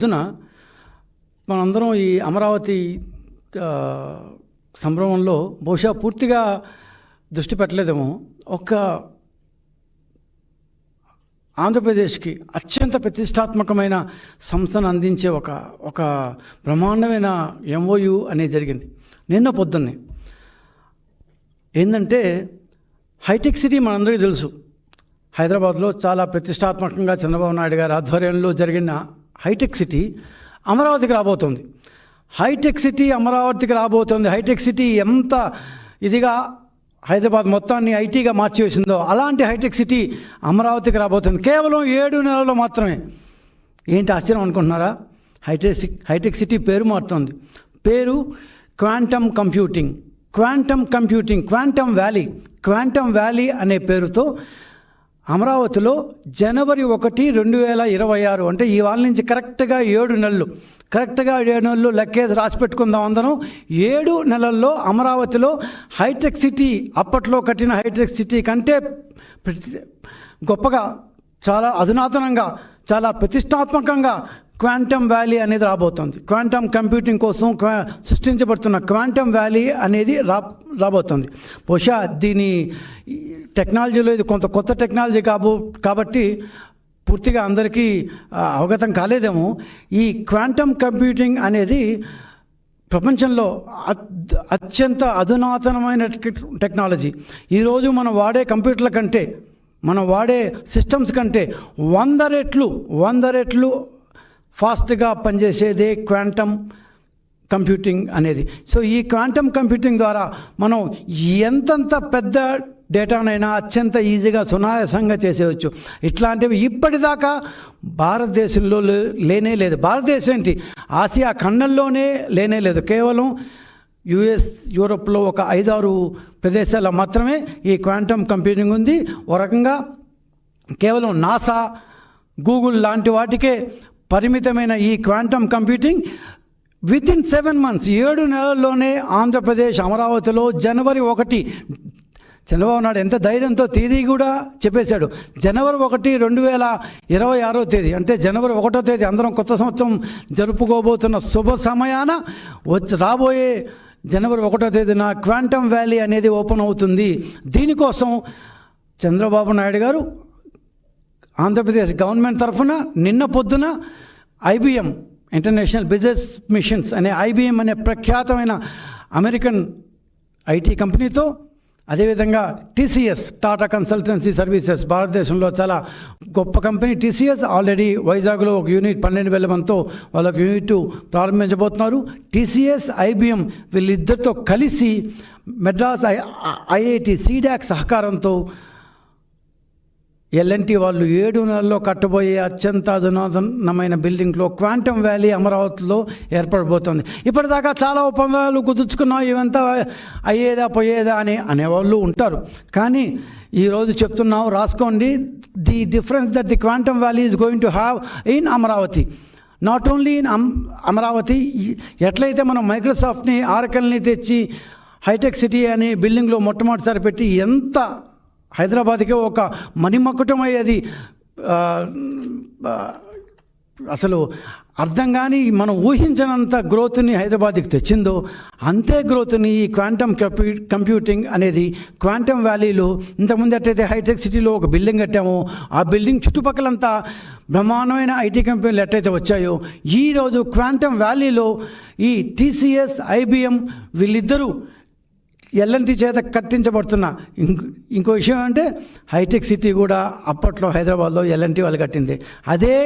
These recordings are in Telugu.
పొద్దున మనందరం ఈ అమరావతి సంభ్రమంలో బహుశా పూర్తిగా దృష్టి పెట్టలేదేమో. ఆంధ్రప్రదేశ్కి అత్యంత ప్రతిష్టాత్మకమైన సంస్థను అందించే ఒక బ్రహ్మాండమైన ఎంఓయు అనేది జరిగింది నిన్న పొద్దున్నే. ఏంటంటే హైటెక్ సిటీ మనందరికీ తెలుసు. హైదరాబాద్లో చాలా ప్రతిష్టాత్మకంగా చంద్రబాబు నాయుడు గారి ఆధ్వర్యంలో జరిగిన హైటెక్ సిటీ అమరావతికి రాబోతుంది. హైటెక్ సిటీ అమరావతికి రాబోతుంది. హైటెక్ సిటీ ఎంత ఇదిగా హైదరాబాద్ మొత్తాన్ని ఐటీగా మార్చివేసిందో అలాంటి హైటెక్ సిటీ అమరావతికి రాబోతుంది. కేవలం 7 నెలల్లో మాత్రమే. ఏంటి ఆశ్చర్యం అనుకుంటున్నారా? హైటెక్ సిటీ పేరు మారుతుంది. పేరు క్వాంటమ్ కంప్యూటింగ్, క్వాంటమ్ వ్యాలీ అనే పేరుతో అమరావతిలో జనవరి 1, 2026 అంటే ఈ వాళ్ళ నుంచి కరెక్ట్గా 7 నెలలు లెక్కేసి రాసి పెట్టుకుందాం అందరం. 7 నెలల్లో అమరావతిలో హైటెక్ సిటీ, అప్పట్లో కట్టిన హైటెక్ సిటీ కంటే గొప్పగా, చాలా అధునాతనంగా, చాలా ప్రతిష్టాత్మకంగా క్వాంటమ్ వ్యాలీ అనేది రాబోతుంది. క్వాంటమ్ కంప్యూటింగ్ కోసం సృష్టించబడుతున్న క్వాంటమ్ వ్యాలీ అనేది రాబోతుంది. బహుశా దీని టెక్నాలజీలో ఇది కొంత కొత్త టెక్నాలజీ కాబట్టి పూర్తిగా అందరికీ అవగతం కాలేదేమో. ఈ క్వాంటమ్ కంప్యూటింగ్ అనేది ప్రపంచంలో అత్యంత అధునాతనమైన టెక్నాలజీ. ఈరోజు మనం వాడే కంప్యూటర్ల కంటే, మనం వాడే సిస్టమ్స్ కంటే 100 రెట్లు ఫాస్ట్గా పనిచేసేదే క్వాంటమ్ కంప్యూటింగ్ అనేది. సో ఈ క్వాంటమ్ కంప్యూటింగ్ ద్వారా మనం ఎంతంత పెద్ద డేటానైనా అత్యంత ఈజీగా సునాయాసంగా చేసేయచ్చు. ఇట్లాంటివి ఇప్పటిదాకా భారతదేశంలో లేనే లేదు. భారతదేశం ఏంటి, ఆసియా ఖండంలోనే లేనే లేదు. కేవలం యుఎస్, యూరోప్లో ఒక 5-6 ప్రదేశాల్లో మాత్రమే ఈ క్వాంటమ్ కంప్యూటింగ్ ఉంది. ఓ రకంగా కేవలం నాసా, గూగుల్ లాంటి వాటికే పరిమితమైన ఈ క్వాంటమ్ కంప్యూటింగ్ వితిన్ 7 months 7 నెలల్లోనే ఆంధ్రప్రదేశ్ అమరావతిలో జనవరి 1, చంద్రబాబు నాయుడు ఎంత ధైర్యంతో తేదీ కూడా చెప్పేశాడు. జనవరి 1, 2026 అంటే జనవరి 1వ తేదీ అందరం కొత్త సంవత్సరం జరుపుకోబోతున్న శుభ సమయాన రాబోయే జనవరి 1వ తేదీన క్వాంటమ్ వ్యాలీ అనేది ఓపెన్ అవుతుంది. దీనికోసం చంద్రబాబు నాయుడు గారు ఆంధ్రప్రదేశ్ గవర్నమెంట్ తరఫున నిన్న పొద్దున IBM ఇంటర్నేషనల్ బిజినెస్ మిషన్స్ అనే IBM అనే ప్రఖ్యాతమైన అమెరికన్ ఐటీ కంపెనీతో, అదేవిధంగా TCS టాటా కన్సల్టెన్సీ సర్వీసెస్, భారతదేశంలో చాలా గొప్ప కంపెనీ TCS ఆల్రెడీ వైజాగ్లో ఒక యూనిట్ 12,000 మందితో వాళ్ళకి యూనిట్ ప్రారంభించబోతున్నారు. TCS, IBM వీళ్ళిద్దరితో కలిసి మెడ్రాస్ IIT CDAC సహకారంతో L&T వాళ్ళు 7 నెలల్లో కట్టబోయే అత్యంత అధునాతనమైన బిల్డింగ్లో క్వాంటమ్ వ్యాలీ అమరావతిలో ఏర్పడబోతుంది. ఇప్పటిదాకా చాలా ఒప్పందాలు కుదుర్చుకున్నాం, ఇవంతా అయ్యేదా పోయేదా అనేవాళ్ళు ఉంటారు. కానీ ఈరోజు చెప్తున్నాం, రాసుకోండి. The difference that the quantum valley is going to have in Amaravati, not only in Amaravati. ఎట్లయితే మనం మైక్రోసాఫ్ట్ని, ఆరకల్ని తెచ్చి హైటెక్ సిటీ అనే బిల్డింగ్లో మొట్టమొదటిసారి పెట్టి ఎంత హైదరాబాద్కే ఒక మణిమకుటమయ్యేది, అసలు అర్థం కానీ మనం ఊహించినంత గ్రోత్ని హైదరాబాద్కి తెచ్చిందో అంతే గ్రోత్ని ఈ క్వాంటమ్ కంప్యూటింగ్ అనేది క్వాంటమ్ వ్యాలీలో, ఇంతకుముందు ఎట్లయితే హైటెక్ సిటీలో ఒక బిల్డింగ్ కట్టామో ఆ బిల్డింగ్ చుట్టుపక్కలంతా బ్రహ్మాండమైన ఐటీ కంపెనీలు ఎట్లయితే వచ్చాయో, ఈరోజు క్వాంటమ్ వ్యాలీలో ఈ TCS, IBM వీళ్ళిద్దరూ L&T చేత కట్టించబడుతున్న ఇంకో విషయం అంటే హైటెక్ సిటీ కూడా అప్పట్లో హైదరాబాద్లో L&T వాళ్ళు కట్టింది. అదే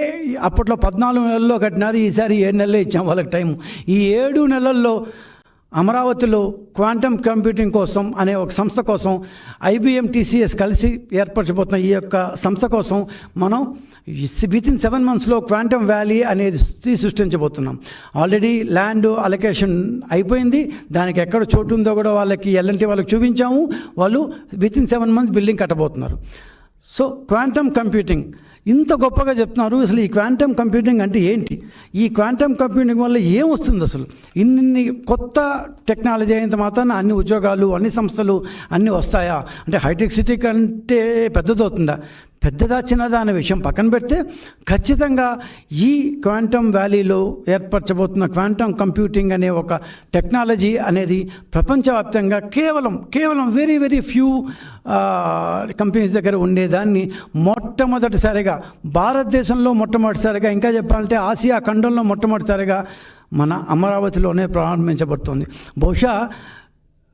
అప్పట్లో 14 నెలల్లో కట్టినది, ఈసారి 7 నెలలే ఇచ్చాం వాళ్ళకి టైం. ఈ 7 నెలల్లో అమరావతిలో క్వాంటమ్ కంప్యూటింగ్ కోసం అనే ఒక సంస్థ కోసం IBM, TCS కలిసి ఏర్పరచబోతున్న ఈ యొక్క సంస్థ కోసం మనం వితిన్ 7 monthsలో క్వాంటమ్ వ్యాలీ అనేది సృష్టించబోతున్నాం. ఆల్రెడీ ల్యాండ్ అలొకేషన్ అయిపోయింది. దానికి ఎక్కడ చోటు ఉందో కూడా వాళ్ళకి L&T వాళ్ళకి చూపించాము. వాళ్ళు వితిన్ 7 months బిల్డింగ్ కట్టబోతున్నారు. సో క్వాంటమ్ కంప్యూటింగ్ ఇంత గొప్పగా చెప్తున్నారు. అసలు ఈ క్వాంటమ్ కంప్యూటింగ్ అంటే ఏంటి, ఈ క్వాంటమ్ కంప్యూటింగ్ వల్ల ఏం వస్తుంది, అసలు ఇన్ని కొత్త టెక్నాలజీ అయినంత మాత్రాన అన్ని ఉద్యోగాలు, అన్ని సంస్థలు అన్నీ వస్తాయా అంటే హైటెక్ సిటీ కంటే పెద్దదవుతుందా? పెద్దదా చిన్నదా అనే విషయం పక్కన పెడితే ఖచ్చితంగా ఈ క్వాంటమ్ వ్యాలీలో ఏర్పరచబోతున్న క్వాంటమ్ కంప్యూటింగ్ అనే ఒక టెక్నాలజీ అనేది ప్రపంచవ్యాప్తంగా కేవలం వెరీ వెరీ ఫ్యూ కంపెనీస్ దగ్గర ఉండేదాన్ని మొట్టమొదటిసారిగా భారతదేశంలో మొట్టమొదటిసారిగా, ఇంకా చెప్పాలంటే ఆసియా ఖండంలో మొట్టమొదటిసారిగా మన అమరావతిలోనే ప్రారంభించబడుతుంది. బహుశా